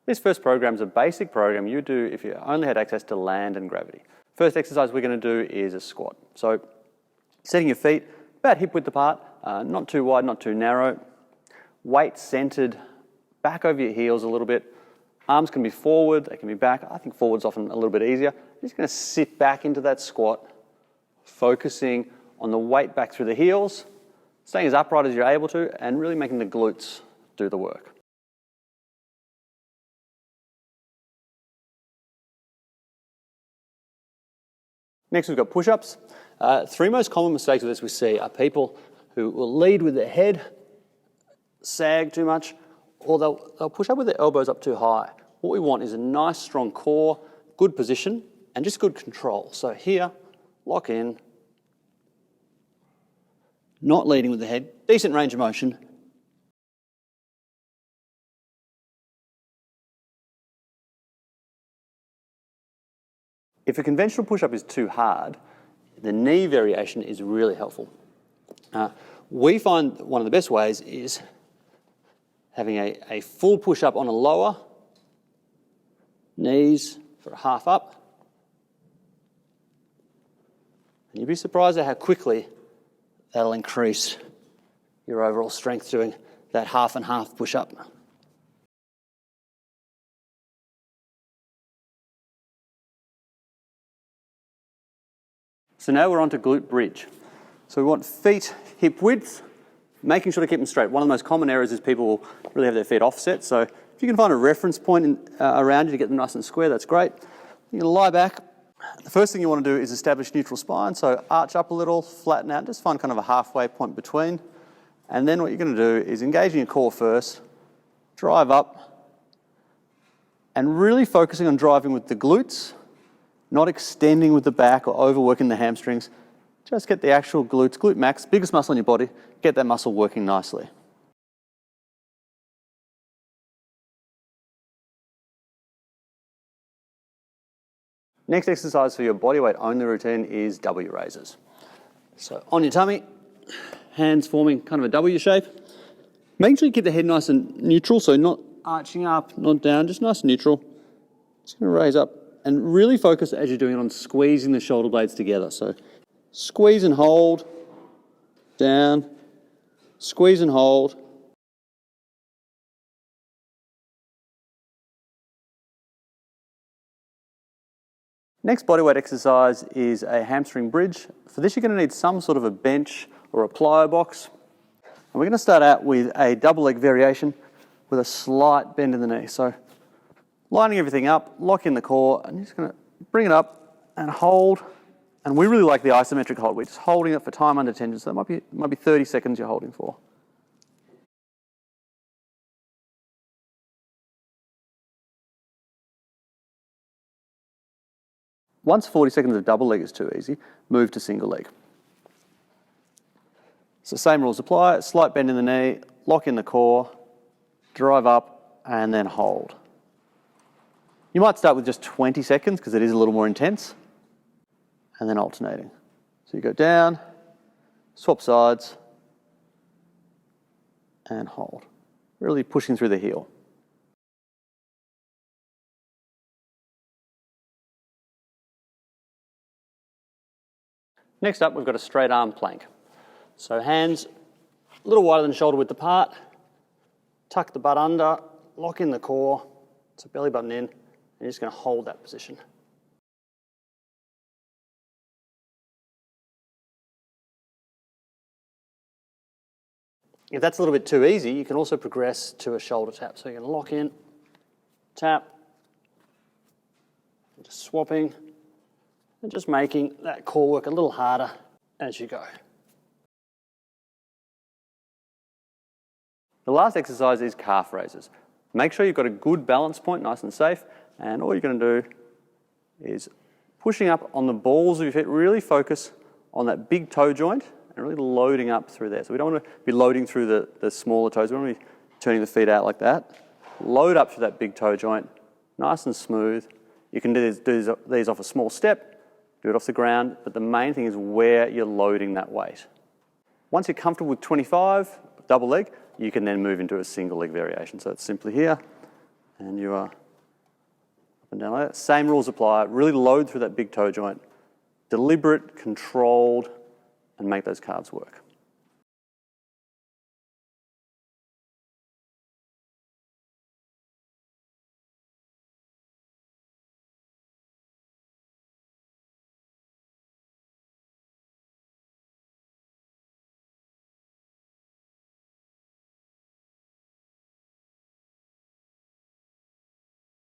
This first program is a basic program you do if you only had access to land and gravity. First exercise we're going to do is a squat. So setting your feet about hip width apart, not too wide, not too narrow. Weight centered back over your heels a little bit. Arms can be forward, they can be back. I think forward's often a little bit easier. You're just going to sit back into that squat, focusing on the weight back through the heels, staying as upright as you're able to, and really making the glutes do the work. Next we've got push-ups. Three most common mistakes with this we see are people who will lead with their head, sag too much, or they'll push up with their elbows up too high. What we want is a nice strong core, good position, and just good control. So here, lock in, not leading with the head, decent range of motion. If a conventional push-up is too hard, the knee variation is really helpful. We find one of the best ways is having a full push-up on a lower, knees for a half up. And you'd be surprised at how quickly that'll increase your overall strength doing that half and half push-up. So now we're on to glute bridge. So we want feet hip width, making sure to keep them straight. One of the most common errors is people will really have their feet offset. So if you can find a reference point around you to get them nice and square, that's great. You're going to lie back. The first thing you want to do is establish neutral spine. So arch up a little, flatten out, just find kind of a halfway point between. And then what you're going to do is engage in your core first, drive up, and really focusing on driving with the glutes, not extending with the back or overworking the hamstrings. Just get the actual glutes, glute max, biggest muscle in your body, get that muscle working nicely. Next exercise for your bodyweight only routine is W raises. So on your tummy, hands forming kind of a W shape. Making sure you keep the head nice and neutral, so not arching up, not down, just nice and neutral. Just going to raise up and really focus as you're doing it on squeezing the shoulder blades together. So squeeze and hold, down, squeeze and hold. Next bodyweight exercise is a hamstring bridge. For this you're going to need some sort of a bench or a plyo box. And we're going to start out with a double leg variation with a slight bend in the knee. So lining everything up, lock in the core, and you're just going to bring it up and hold. And we really like the isometric hold. We're just holding it for time under tension. So it might be 30 seconds you're holding for. Once 40 seconds of double leg is too easy, move to single leg. So same rules apply, slight bend in the knee, lock in the core, drive up, and then hold. You might start with just 20 seconds because it is a little more intense, and then alternating. So you go down, swap sides, and hold. Really pushing through the heel. Next up, we've got a straight arm plank. So hands a little wider than shoulder width apart, tuck the butt under, lock in the core, so belly button in, and you're just going to hold that position. If that's a little bit too easy, you can also progress to a shoulder tap. So you're going to lock in, tap, just swapping, and just making that core work a little harder as you go. The last exercise is calf raises. Make sure you've got a good balance point, nice and safe, and all you're going to do is pushing up on the balls of your feet, really focus on that big toe joint and really loading up through there. So we don't want to be loading through the smaller toes, we don't want to be turning the feet out like that. Load up through that big toe joint, nice and smooth. You can do these off a small step, do it off the ground, but the main thing is where you're loading that weight. Once you're comfortable with 25, double leg, you can then move into a single leg variation. So it's simply here, And you are up and down like that. Same rules apply. Really load through that big toe joint. Deliberate, controlled, and make those calves work.